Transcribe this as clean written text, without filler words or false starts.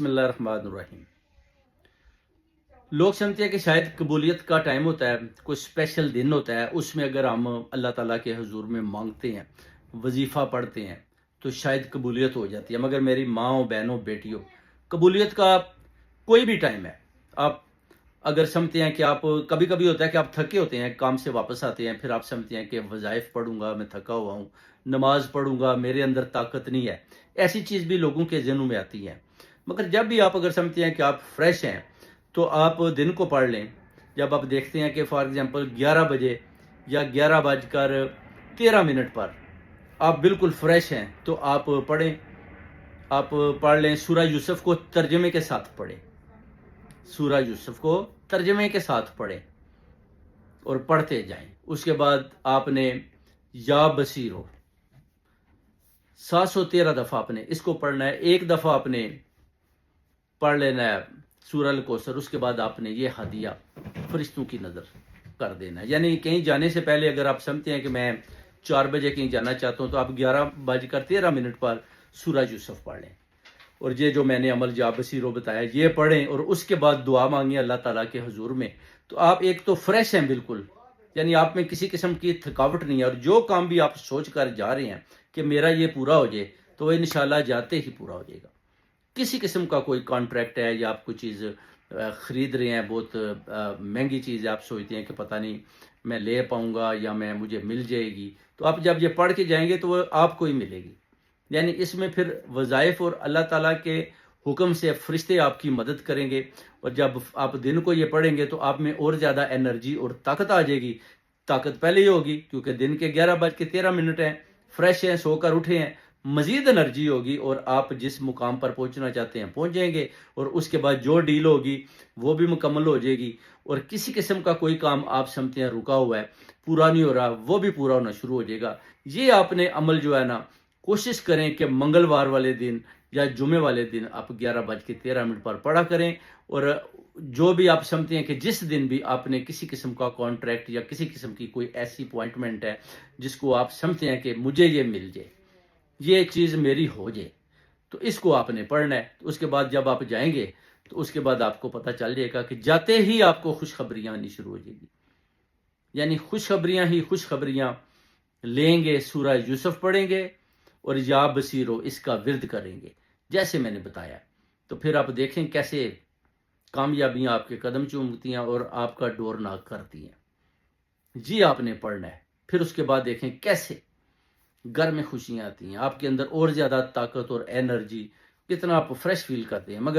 बिस्मिल्लाहिर्रहमानिर्रहीम। लोग समझते हैं कि शायद कबूलियत का टाइम होता है, कोई स्पेशल दिन होता है, उसमें अगर हम अल्लाह ताला के हुजूर में मांगते हैं, वजीफ़ा पढ़ते हैं, तो शायद कबूलियत हो जाती है। मगर मेरी माँओं, बहनों, बेटियों, कबूलियत का कोई भी टाइम है। आप अगर समझते हैं कि आप कभी कभी होता है कि आप थके होते हैं, काम से वापस आते हैं, फिर आप समझते हैं कि वज़ाइफ पढ़ूंगा, मैं थका हुआ हूँ, नमाज पढ़ूंगा, मेरे अंदर ताकत नहीं है। ऐसी चीज़ भी लोगों के ज़हनों में आती है। मगर जब भी आप अगर समझते हैं कि आप फ्रेश हैं, तो आप दिन को पढ़ लें। जब आप देखते हैं कि फॉर एग्जांपल 11 बजे या 11:13 पर आप बिल्कुल फ्रेश हैं, तो आप पढ़ें। आप पढ़ लें, सूरह यूसुफ को तर्जमे के साथ पढ़ें। सूरह यूसुफ को तर्जमे के साथ पढ़ें और पढ़ते जाएं। उसके बाद आपने या बसीरो 713 दफ़ा आपने इसको पढ़ना है। एक दफ़ा आपने पढ़ लेना है सूरह अल कौसर। उसके बाद आपने ये हदिया फरिश्तों की नज़र कर देना है। यानी कहीं जाने से पहले अगर आप समझते हैं कि मैं 4 बजे कहीं जाना चाहता हूँ, तो आप 11:13 पर सूरह यूसुफ पढ़ लें और ये जो मैंने अमल या बसीरो बताया ये पढ़ें और उसके बाद दुआ मांगिए अल्लाह ताला के हुजूर में। तो आप एक तो फ्रेश हैं बिल्कुल, यानी आप में किसी किस्म की थकावट नहीं है, और जो काम भी आप सोच कर जा रहे हैं कि मेरा ये पूरा हो जाए, तो वह इंशाल्लाह जाते ही पूरा हो जाएगा। किसी किस्म का कोई कॉन्ट्रैक्ट है या आप कोई चीज़ ख़रीद रहे हैं, बहुत महंगी चीज़ है, आप सोचते हैं कि पता नहीं मैं ले पाऊंगा या मुझे मिल जाएगी, तो आप जब ये पढ़ के जाएंगे तो वो आपको ही मिलेगी। यानी इसमें फिर वज़ाइफ और अल्लाह ताला के हुक्म से फरिश्ते आपकी मदद करेंगे। और जब आप दिन को ये पढ़ेंगे तो आप में और ज़्यादा एनर्जी और ताकत आ जाएगी। ताकत पहले ही होगी क्योंकि दिन के 11:13 हैं, फ्रेश हैं, सोकर उठे हैं, मज़ीद एनर्जी होगी और आप जिस मुकाम पर पहुंचना चाहते हैं पहुंच जाएंगे। और उसके बाद जो डील होगी वो भी मुकम्मल हो जाएगी। और किसी किस्म का कोई काम आप समझते हैं रुका हुआ है, पूरा नहीं हो रहा, वो भी पूरा होना शुरू हो जाएगा। ये आपने अमल जो है ना, कोशिश करें कि मंगलवार वाले दिन या जुमे वाले दिन आप 11:13 पर पढ़ा करें। और जो भी आप समझते हैं कि जिस दिन भी आपने किसी किस्म का कॉन्ट्रैक्ट या किसी किस्म की कोई ऐसी अपॉइंटमेंट है जिसको आप समझते हैं कि मुझे ये मिल जाए, ये चीज़ मेरी हो जाए, तो इसको आपने पढ़ना है। तो उसके बाद जब आप जाएंगे तो उसके बाद आपको पता चल जाएगा कि जाते ही आपको खुशखबरियाँ आनी शुरू हो जाएगी। यानी खुशखबरियाँ ही खुशखबरियाँ लेंगे। सूरह यूसुफ पढ़ेंगे और या बसीरो इसका विर्द करेंगे जैसे मैंने बताया, तो फिर आप देखें कैसे कामयाबियां आपके कदम चूमती हैं और आपका डोर नाक करती हैं। जी आपने पढ़ना है। फिर उसके बाद देखें कैसे घर में खुशियां आती हैं, आपके अंदर और ज़्यादा ताकत और एनर्जी, कितना आप फ्रेश फील करते हैं। मगर